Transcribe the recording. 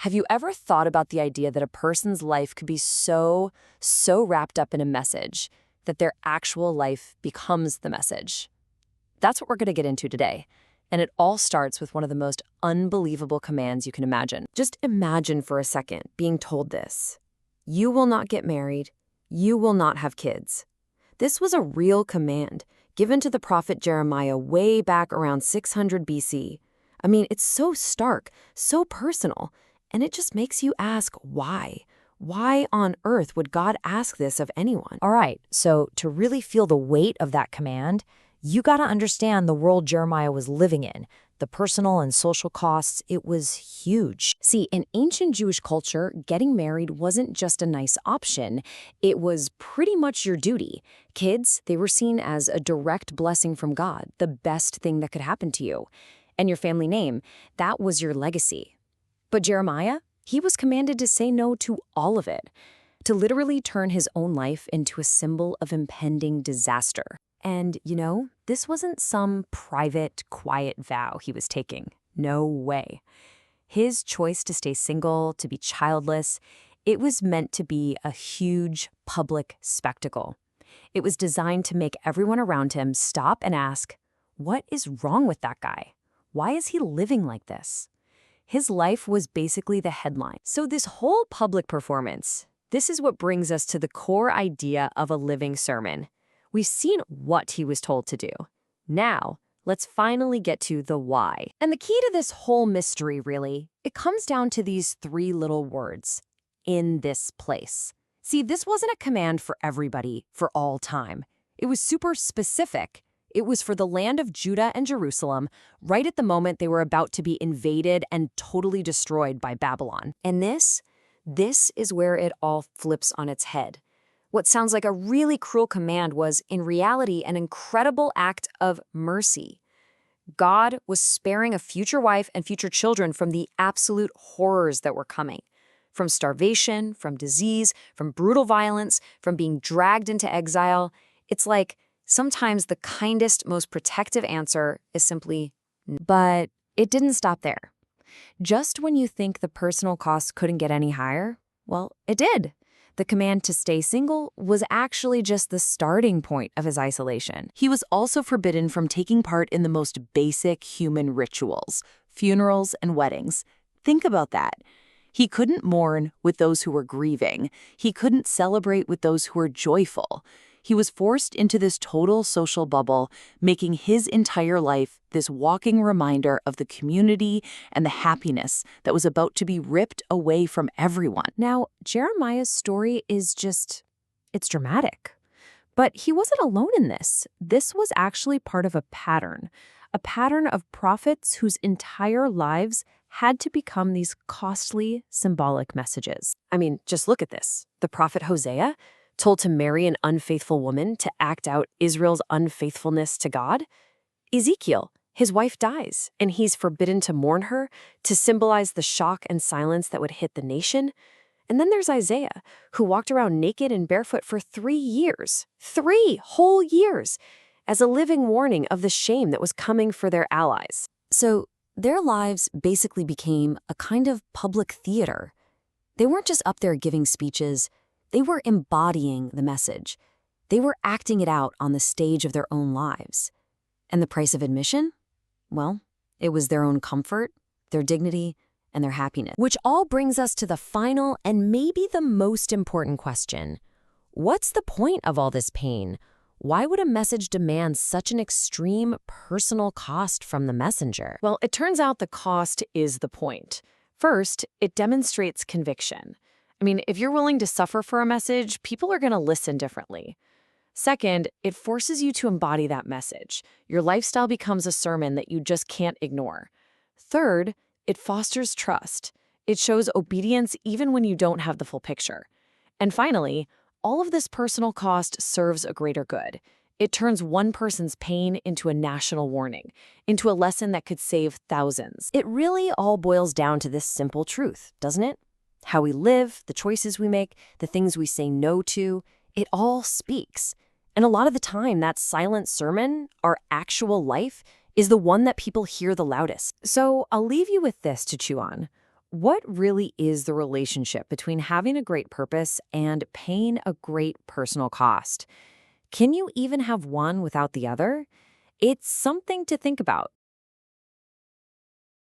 Have you ever thought about the idea that a person's life could be so wrapped up in a message that their actual life becomes the message? That's what we're going to get into today. And it all starts with one of the most unbelievable commands you can imagine. Just imagine for a second being told this. You will not get married. You will not have kids. This was a real command given to the prophet Jeremiah way back around 600 BC. I mean, it's so stark, so personal, and it just makes you ask why. Why on earth would God ask this of anyone? All right, so to really feel the weight of that command, you got to understand the world Jeremiah was living in. The personal and social costs, it was huge. See, in ancient Jewish culture, getting married wasn't just a nice option. It was pretty much your duty. Kids, they were seen as a direct blessing from God, the best thing that could happen to you. And your family name, that was your legacy. But Jeremiah, he was commanded to say no to all of it, to literally turn his own life into a symbol of impending disaster. And, this wasn't some private, quiet vow he was taking. No way. His choice to stay single, to be childless, it was meant to be a huge public spectacle. It was designed to make everyone around him stop and ask, what is wrong with that guy? Why is he living like this? His life was basically the headline. So this whole public performance, this is what brings us to the core idea of a living sermon. We've seen what he was told to do. Now, let's finally get to the why. And the key to this whole mystery, really, it comes down to these three little words: in this place. See, this wasn't a command for everybody, for all time. It was super specific. It was for the land of Judah and Jerusalem, right at the moment they were about to be invaded and totally destroyed by Babylon. And this is where it all flips on its head. What sounds like a really cruel command was, in reality, an incredible act of mercy. God was sparing a future wife and future children from the absolute horrors that were coming. From starvation, from disease, from brutal violence, from being dragged into exile. It's like sometimes the kindest, most protective answer is simply no. But it didn't stop there. Just when you think the personal cost couldn't get any higher, well, it did. The command to stay single was actually just the starting point of his isolation. He was also forbidden from taking part in the most basic human rituals, funerals and weddings. Think about that. He couldn't mourn with those who were grieving. He couldn't celebrate with those who were joyful. He was forced into this total social bubble, making his entire life this walking reminder of the community and the happiness that was about to be ripped away from everyone. Now, Jeremiah's story is it's dramatic. But he wasn't alone in this. This was actually part of a pattern of prophets whose entire lives had to become these costly, symbolic messages. I mean, just look at this. The prophet Hosea, told to marry an unfaithful woman to act out Israel's unfaithfulness to God. Ezekiel, his wife dies, and he's forbidden to mourn her to symbolize the shock and silence that would hit the nation. And then there's Isaiah, who walked around naked and barefoot for 3 years, 3 whole years, as a living warning of the shame that was coming for their allies. So their lives basically became a kind of public theater. They weren't just up there giving speeches. They were embodying the message. They were acting it out on the stage of their own lives. And the price of admission? Well, it was their own comfort, their dignity, and their happiness. Which all brings us to the final and maybe the most important question. What's the point of all this pain? Why would a message demand such an extreme personal cost from the messenger? Well, it turns out the cost is the point. First, it demonstrates conviction. I mean, if you're willing to suffer for a message, people are going to listen differently. Second, it forces you to embody that message. Your lifestyle becomes a sermon that you just can't ignore. Third, it fosters trust. It shows obedience even when you don't have the full picture. And finally, all of this personal cost serves a greater good. It turns one person's pain into a national warning, into a lesson that could save thousands. It really all boils down to this simple truth, doesn't it? How we live, the choices we make, the things we say no to, it all speaks. And a lot of the time, that silent sermon, our actual life, is the one that people hear the loudest. So I'll leave you with this to chew on. What really is the relationship between having a great purpose and paying a great personal cost? Can you even have one without the other? It's something to think about.